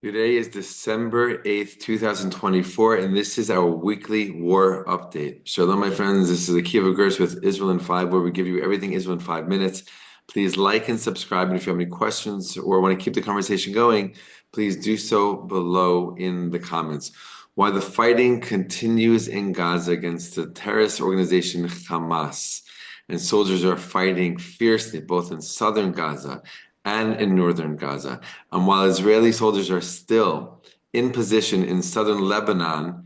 Today is December 8th, 2024, and this is our weekly war update. Shalom, my friends. This is the Kiev Gers with Israel in 5, where we give you everything Israel in 5 minutes. Please like and subscribe. And if you have any questions or want to keep the conversation going, please do so below in the comments. While the fighting continues in Gaza against the terrorist organization Hamas, and soldiers are fighting fiercely both in southern Gaza and in northern Gaza. And while Israeli soldiers are still in position in southern Lebanon,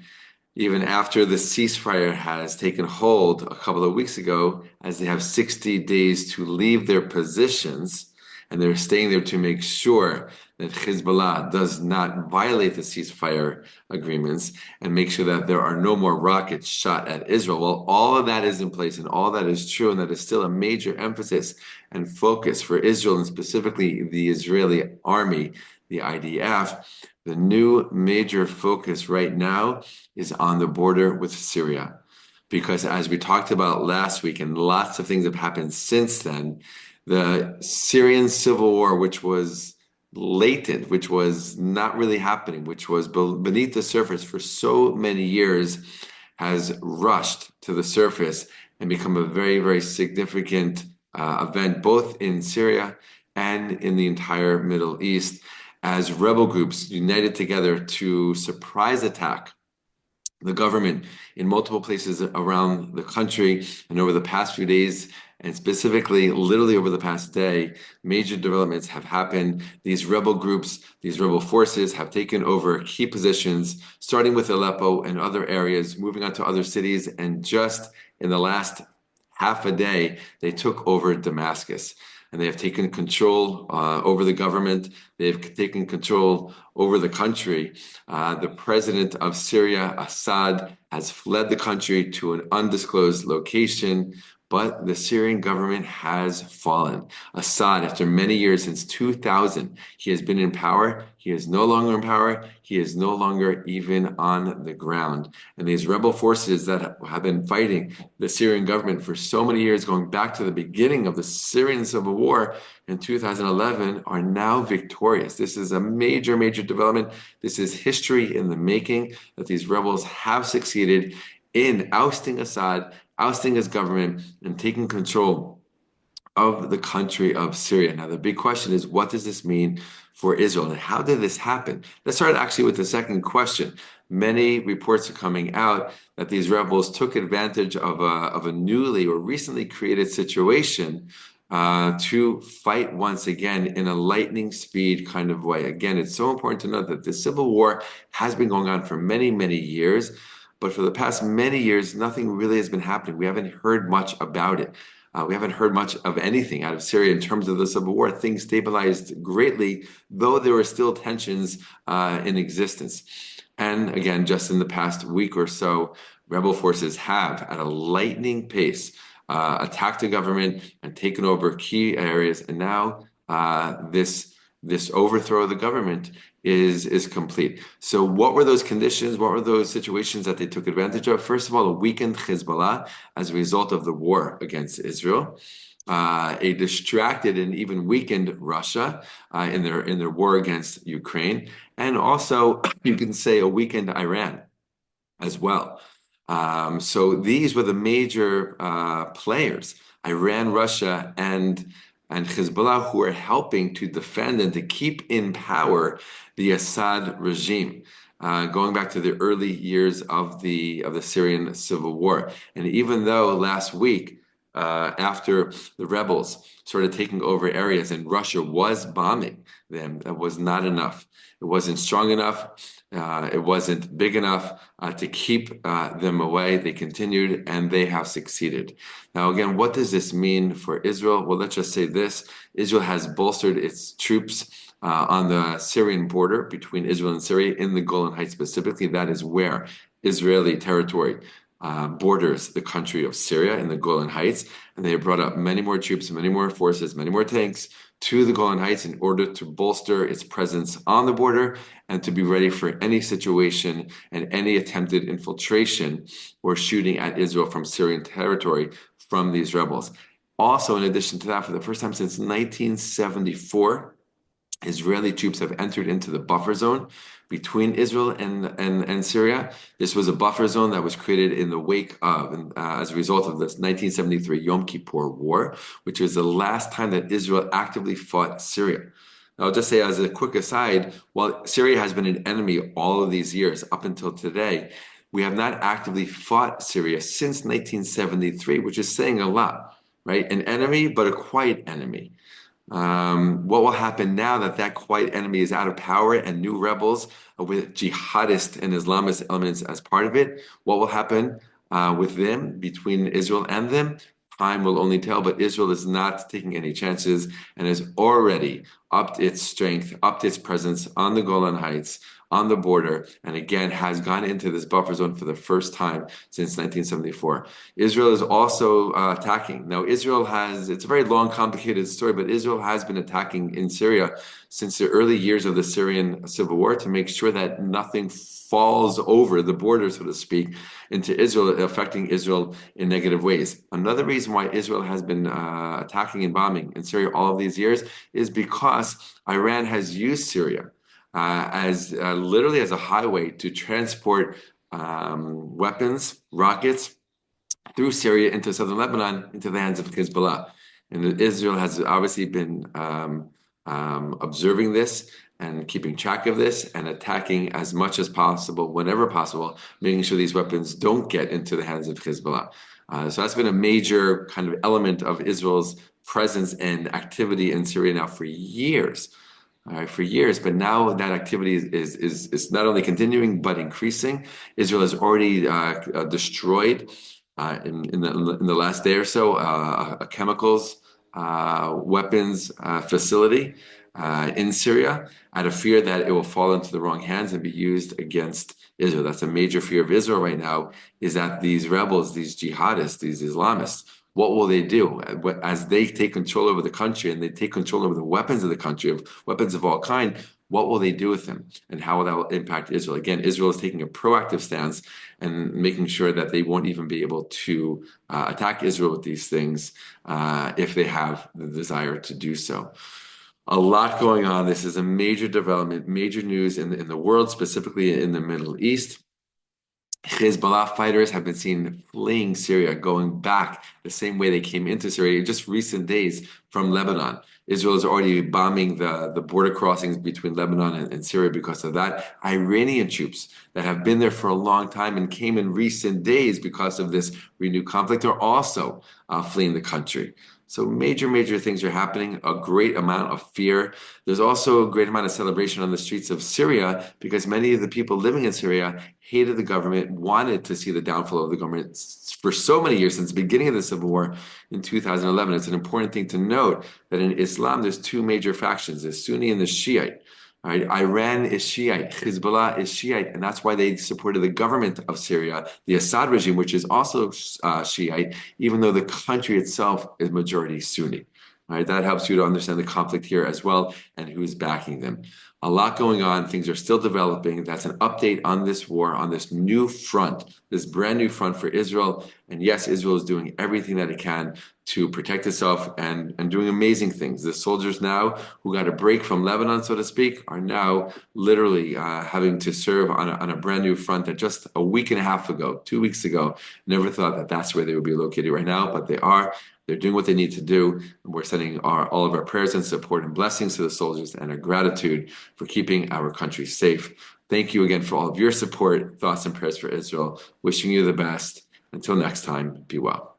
even after the ceasefire has taken hold a couple of weeks ago, as they have 60 days to leave their positions, and they're staying there to make sure that Hezbollah does not violate the ceasefire agreements and make sure that there are no more rockets shot at Israel. Well, all of that is in place and all that is true, and that is still a major emphasis and focus for Israel and specifically the Israeli army, the IDF. The new major focus right now is on the border with Syria. Because as we talked about last week, and lots of things have happened since then, the Syrian civil war, which was latent, which was not really happening, which was beneath the surface for so many years, has rushed to the surface and become a very, very significant event, both in Syria and in the entire Middle East, as rebel groups united together to surprise attack the government in multiple places around the country. And over the past few days, and specifically, literally over the past day, major developments have happened. These rebel groups, these rebel forces have taken over key positions, starting with Aleppo and other areas, moving on to other cities. And just in the last half a day, they took over Damascus. And they have taken control over the government. They've taken control over the country. The president of Syria, Assad, has fled the country to an undisclosed location, but the Syrian government has fallen. Assad, after many years, since 2000, he has been in power. He is no longer in power. He is no longer even on the ground. And these rebel forces that have been fighting the Syrian government for so many years, going back to the beginning of the Syrian civil war in 2011, are now victorious. This is a major, major development. This is history in the making, that these rebels have succeeded in ousting Assad, ousting his government, and taking control of the country of Syria. Now, the big question is, what does this mean for Israel, and how did this happen? Let's start actually with the second question. Many reports are coming out that these rebels took advantage of a newly or recently created situation to fight once again in a lightning speed kind of way. Again, it's so important to note that the civil war has been going on for many, many years. But for the past many years, nothing really has been happening. We haven't heard much about it. We haven't heard much of anything out of Syria in terms of the civil war. Things stabilized greatly, though there were still tensions in existence. And again, just in the past week or so, rebel forces have, at a lightning pace, attacked the government and taken over key areas. And now this overthrow of the government is complete. So what were those conditions? What were those situations that they took advantage of? First of all, a weakened Hezbollah as a result of the war against Israel. A distracted and even weakened Russia in their war against Ukraine, and also you can say a weakened Iran as well. So these were the major players: Iran, Russia, and Hezbollah, who are helping to defend and to keep in power the Assad regime, going back to the early years of the Syrian civil war. And even though last week, after the rebels started taking over areas and Russia was bombing them, that was not enough. It wasn't strong enough. It wasn't big enough to keep them away. They continued, and they have succeeded. Now, again, what does this mean for Israel? Well, let's just say this. Israel has bolstered its troops on the Syrian border between Israel and Syria, in the Golan Heights specifically. That is where Israeli territory borders the country of Syria, in the Golan Heights. And they have brought up many more troops, many more forces, many more tanks to the Golan Heights in order to bolster its presence on the border and to be ready for any situation and any attempted infiltration or shooting at Israel from Syrian territory from these rebels. Also, in addition to that, for the first time since 1974, Israeli troops have entered into the buffer zone between Israel and Syria. This was a buffer zone that was created in the wake of, as a result of this 1973 Yom Kippur War, which was the last time that Israel actively fought Syria. Now, I'll just say as a quick aside, while Syria has been an enemy all of these years up until today, we have not actively fought Syria since 1973, which is saying a lot, right? An enemy, but a quiet enemy. What will happen now that that quiet enemy is out of power and new rebels with jihadist and Islamist elements as part of it? What will happen with them, between Israel and them? Time will only tell, but Israel is not taking any chances and has already upped its strength, upped its presence on the Golan Heights, on the border, and again has gone into this buffer zone for the first time since 1974. Israel is also attacking. Now, it's a very long, complicated story, but Israel has been attacking in Syria since the early years of the Syrian civil war to make sure that nothing falls over the border, so to speak, into Israel, affecting Israel in negative ways. Another reason why Israel has been attacking and bombing in Syria all of these years is because Iran has used Syria as literally as a highway to transport weapons, rockets through Syria into southern Lebanon into the hands of Hezbollah. And Israel has obviously been observing this and keeping track of this and attacking as much as possible, whenever possible, making sure these weapons don't get into the hands of Hezbollah. So that's been a major kind of element of Israel's presence and activity in Syria now for years. For years, but now that activity is not only continuing but increasing. Israel has already destroyed in the last day or so a chemicals weapons facility in Syria out of fear that it will fall into the wrong hands and be used against Israel. That's a major fear of Israel right now, is that these rebels, these jihadists, these Islamists, what will they do as they take control over the country and they take control over the weapons of the country, of weapons of all kind? What will they do with them, and how will that impact Israel? Again, Israel is taking a proactive stance and making sure that they won't even be able to attack Israel with these things if they have the desire to do so. A lot going on. This is a major development, major news in the world, specifically in the Middle East. Hezbollah fighters have been seen fleeing Syria, going back the same way they came into Syria in just recent days from Lebanon. Israel is already bombing the border crossings between Lebanon and Syria because of that. Iranian troops that have been there for a long time and came in recent days because of this renewed conflict are also fleeing the country. So major things are happening, a great amount of fear. There's also a great amount of celebration on the streets of Syria because many of the people living in Syria hated the government, wanted to see the downfall of the government for so many years, since the beginning of the civil war in 2011. It's an important thing to note that in Islam, there's two major factions, the Sunni and the Shiite. Right? Iran is Shiite, Hezbollah is Shiite, and that's why they supported the government of Syria, the Assad regime, which is also Shiite, even though the country itself is majority Sunni. Right? That helps you to understand the conflict here as well and who's backing them. A lot going on. Things are still developing. That's an update on this war, on this new front, this brand new front for Israel. And yes, Israel is doing everything that it can to protect itself and doing amazing things. The soldiers now who got a break from Lebanon, so to speak, are now literally having to serve on a brand new front that just a week and a half ago, 2 weeks ago, never thought that that's where they would be located right now, but they are. They're doing what they need to do. And we're sending all of our prayers and support and blessings to the soldiers and our gratitude for keeping our country safe. Thank you again for all of your support, thoughts, and prayers for Israel. Wishing you the best. Until next time, be well.